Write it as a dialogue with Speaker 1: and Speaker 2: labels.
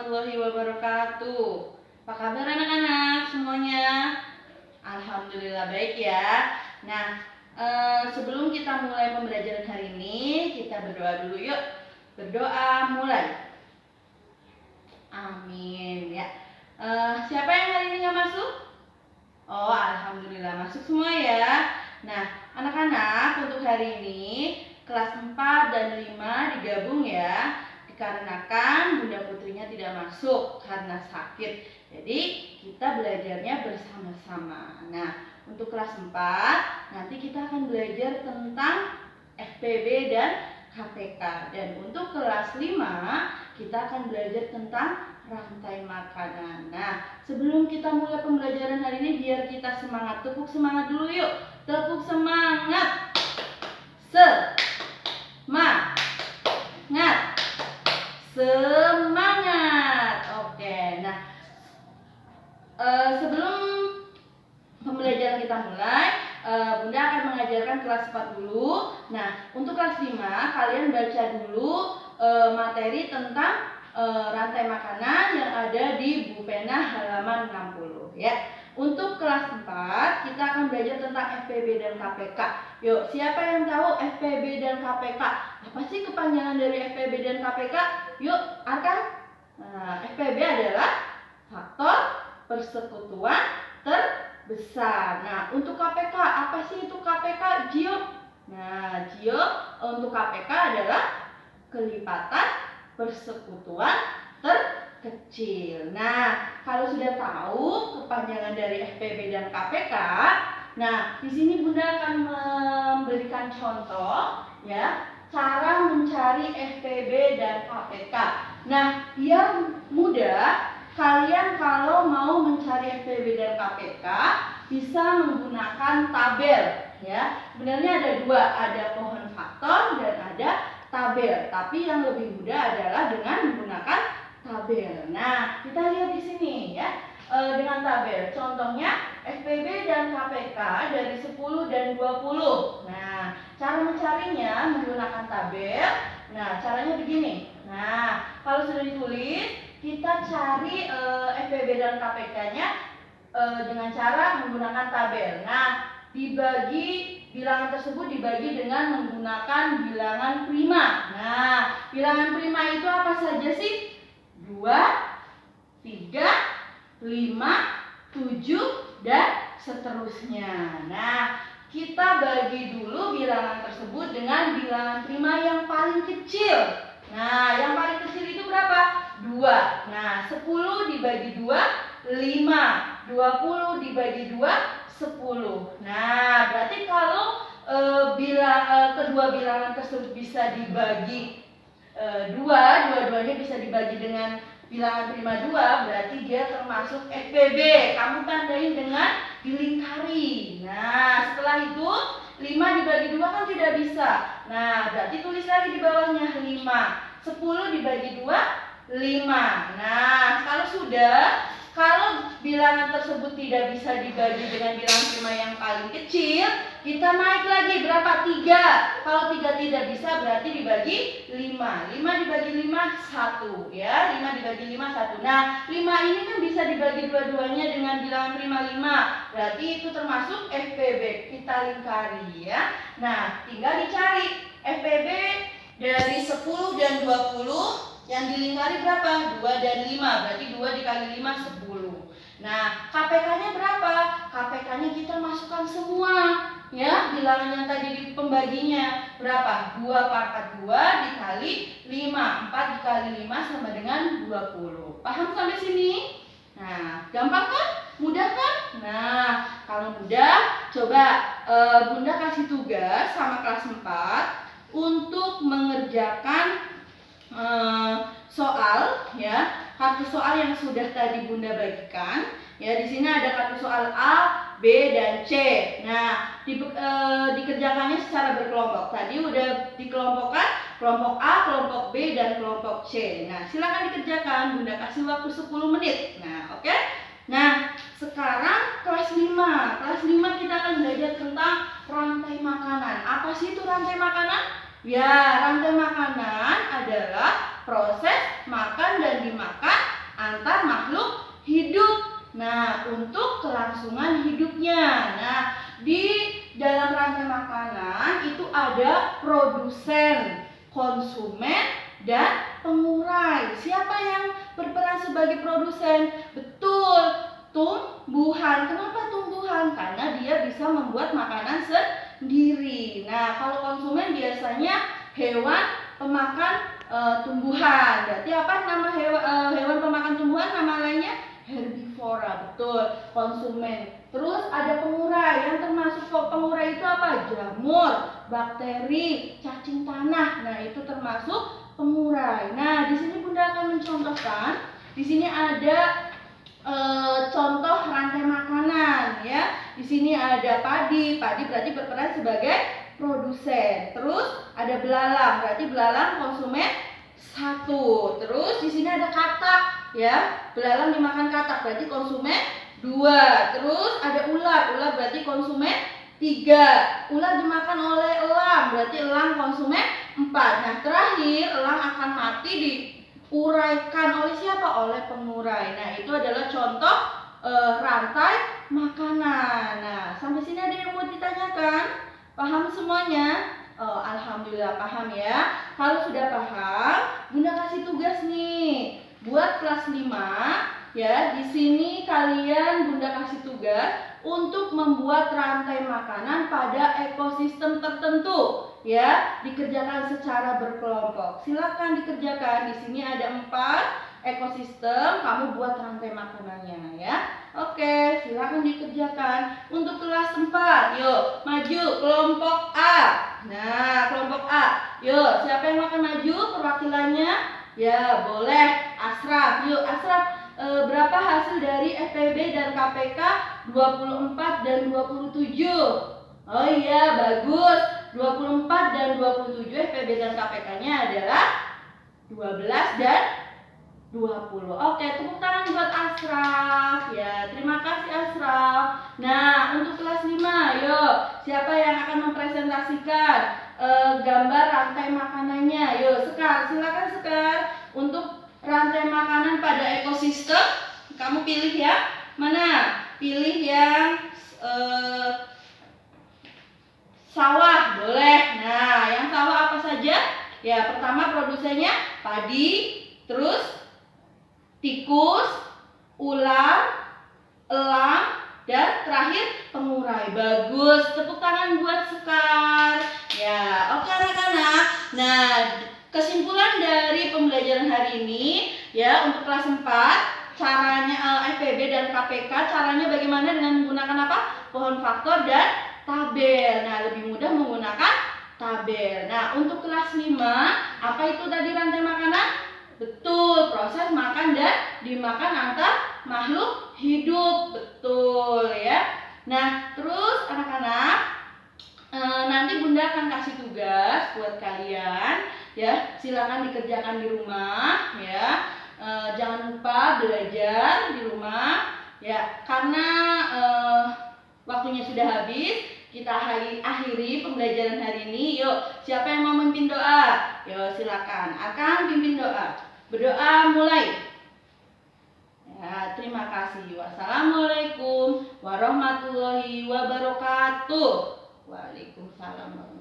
Speaker 1: warahmatullahi wabarakatuh. Apa kabar anak-anak semuanya? Alhamdulillah baik ya. Nah, sebelum kita mulai pembelajaran hari ini, kita berdoa dulu yuk. Berdoa mulai. Amin ya. Siapa yang hari ini nggak masuk? Oh, alhamdulillah masuk semua ya. Nah, anak-anak untuk hari ini kelas 4 dan 5 digabung ya. Dikarenakan Bunda Putrinya tidak masuk karena sakit. Jadi kita belajarnya bersama-sama. Nah, untuk kelas 4 nanti kita akan belajar tentang FPB dan KPK. Dan untuk kelas 5 kita akan belajar tentang rantai makanan. Nah, sebelum kita mulai pembelajaran hari ini, biar kita semangat. Tepuk semangat dulu yuk. Tepuk semangat. Semangat. Oke, nah sebelum pembelajaran kita mulai, Bunda akan mengajarkan kelas 4 dulu. Nah, untuk kelas 5 kalian baca dulu materi tentang rantai makanan yang ada di buku pena halaman 60 ya. Untuk kelas 4 kita akan belajar tentang FPB dan KPK. Yuk, siapa yang tahu FPB dan KPK? Apa sih kepanjangan dari FPB dan KPK? Yuk, Arkan. Nah, FPB adalah faktor persekutuan terbesar. Nah, untuk KPK, apa sih itu KPK, Gio? Nah, Gio, untuk KPK adalah kelipatan persekutuan terkecil. Nah, kalau sudah tahu kepanjangan dari FPB dan KPK, nah di sini Bunda akan memberikan contoh ya, cara mencari FPB dan KPK. Nah, yang mudah kalian kalau mau mencari FPB dan KPK bisa menggunakan tabel ya. Sebenarnya ada dua, ada pohon faktor dan ada tabel, tapi yang lebih mudah adalah dengan menggunakan tabel. Nah, kita lihat di sini ya, dengan tabel. Contohnya FPB dan KPK dari 10 dan 20. Nah, cara mencarinya menggunakan tabel. Nah, caranya begini. Nah, kalau sudah ditulis, kita cari FPB dan KPK-nya dengan cara menggunakan tabel. Nah, bilangan tersebut dibagi dengan menggunakan bilangan prima. Nah, bilangan prima itu apa saja sih? 2, 3, 5, 7, dan seterusnya. Nah, kita bagi dulu bilangan tersebut dengan bilangan prima yang paling kecil. Nah, yang paling kecil itu berapa? 2. Nah, 10 dibagi 2, 5. 20 dibagi 2, 10. Nah, berarti kalau kedua bilangan tersebut bisa dibagi dua-duanya bisa dibagi dengan bilangan prima 2, berarti dia termasuk FPB. Kamu tandain dengan dilingkari. Nah, setelah itu 5 dibagi 2 kan tidak bisa. Nah, berarti tulis lagi di bawahnya 5. 10 dibagi 2, 5. Nah, kalau bilangan tersebut tidak bisa dibagi dengan bilangan prima yang paling kecil, kita naik lagi berapa? 3. Kalau 3 tidak bisa, berarti dibagi 5. 5 dibagi 5, 1 ya. 5 dibagi 5, 1. Nah, 5 ini kan bisa dibagi dua-duanya dengan bilangan prima 5. Berarti itu termasuk FPB. Kita lingkari ya. Nah, tinggal dicari FPB dari 10 dan 20. Yang dilingkari berapa? 2 dan 5. Berarti 2 dikali 5, 10. Nah, KPK-nya berapa? KPK-nya kita masukkan semua ya, bilangan yang tadi di pembaginya. Berapa? 2 pangkat 2 dikali 5. 4 dikali 5 sama dengan 20. Paham sampai sini? Nah, gampang kan? Mudah kan? Nah, kalau mudah, coba Bunda kasih tugas sama kelas 4 untuk mengerjakan soal ya, kartu soal yang sudah tadi Bunda bagikan ya. Di sini ada kartu soal A, B, dan C. Nah, dikerjakannya secara berkelompok. Tadi udah dikelompokkan kelompok A, kelompok B, dan kelompok C. Nah, silakan dikerjakan. Bunda kasih waktu 10 menit. Nah, oke. Nah, sekarang kelas 5. Kelas 5 kita akan belajar tentang rantai makanan. Apa sih itu rantai makanan? Ya, rantai makanan adalah proses makan dan dimakan antar makhluk hidup. Nah, untuk kelangsungan hidupnya. Nah, di dalam rantai makanan itu ada produsen, konsumen, dan pengurai. Siapa yang berperan sebagai produsen? Betul, tumbuhan. Kenapa tumbuhan? Karena dia bisa membuat makanan sendiri. Nah, kalau konsumen biasanya hewan pemakan tumbuhan. Berarti apa nama hewan pemakan tumbuhan? Nama lainnya herbivora. Betul, konsumen. Terus ada pengurai. Yang termasuk pengurai itu apa? Jamur, bakteri, cacing tanah. Nah, itu termasuk pengurai. Nah, di sini Bunda akan mencontohkan. Di sini ada contoh rantai makanan ya. Di sini ada padi. Padi berarti berperan sebagai produsen. Terus ada belalang. Berarti belalang konsumen 1. Terus di sini ada katak ya. Belalang dimakan katak berarti konsumen 2. Terus ada ular. Ular berarti konsumen 3. Ular dimakan oleh elang berarti elang konsumen 4. Nah, terakhir elang akan mati diuraikan oleh siapa? Oleh pengurai. Nah, itu adalah contoh rantai makanan. Nah, sampai sini ada yang mau ditanyakan? Paham semuanya? Oh, alhamdulillah paham ya. Kalau sudah paham, Bunda kasih tugas nih buat kelas 5 ya. Di sini kalian Bunda kasih tugas untuk membuat rantai makanan pada ekosistem tertentu ya. Dikerjakan secara berkelompok. Silakan dikerjakan. Di sini ada 4 ekosistem, kamu buat rantai makanannya ya. Oke, silakan dikerjakan. Untuk kelas 4, yuk maju kelompok A. Nah, kelompok A. Yuk, siapa yang akan maju perwakilannya? Ya, boleh Asraf. Yuk, Asraf, berapa hasil dari FPB dan KPK 24 dan 27? Oh iya, bagus. 24 dan 27 FPB dan KPK-nya adalah 12 dan 20. Oke, tepuk tangan buat Asraf. Ya, terima kasih Asraf. Nah, untuk kelas 5, yuk. Siapa yang akan mempresentasikan gambar rantai makanannya? Yuk, Sekar. Silakan Sekar. Untuk rantai makanan pada ekosistem, kamu pilih ya. Mana? Pilih yang sawah, boleh. Nah, yang sawah apa saja? Ya, pertama produsennya padi, terus tikus, ular, elang, dan terakhir pengurai. Bagus, tepuk tangan buat Sekar. Ya, oke anak-anak. Nah, kesimpulan dari pembelajaran hari ini ya untuk kelas 4, caranya FPB dan KPK, caranya bagaimana dengan menggunakan apa? Pohon faktor dan tabel. Nah, lebih mudah menggunakan tabel. Nah, untuk kelas 5, apa itu tadi rantai makanan? Betul, proses makan dan dimakan antar makhluk hidup. Betul ya. Nah, terus anak-anak, nanti Bunda akan kasih tugas buat kalian ya. Silakan dikerjakan di rumah ya. Jangan lupa belajar di rumah ya. Karena waktunya sudah habis, kita akhiri pembelajaran hari ini. Yuk, siapa yang mau memimpin doa? Yuk, silakan. Akan pimpin doa. Berdoa mulai. Ya, terima kasih. Wassalamualaikum warahmatullahi wabarakatuh. Waalaikumsalam.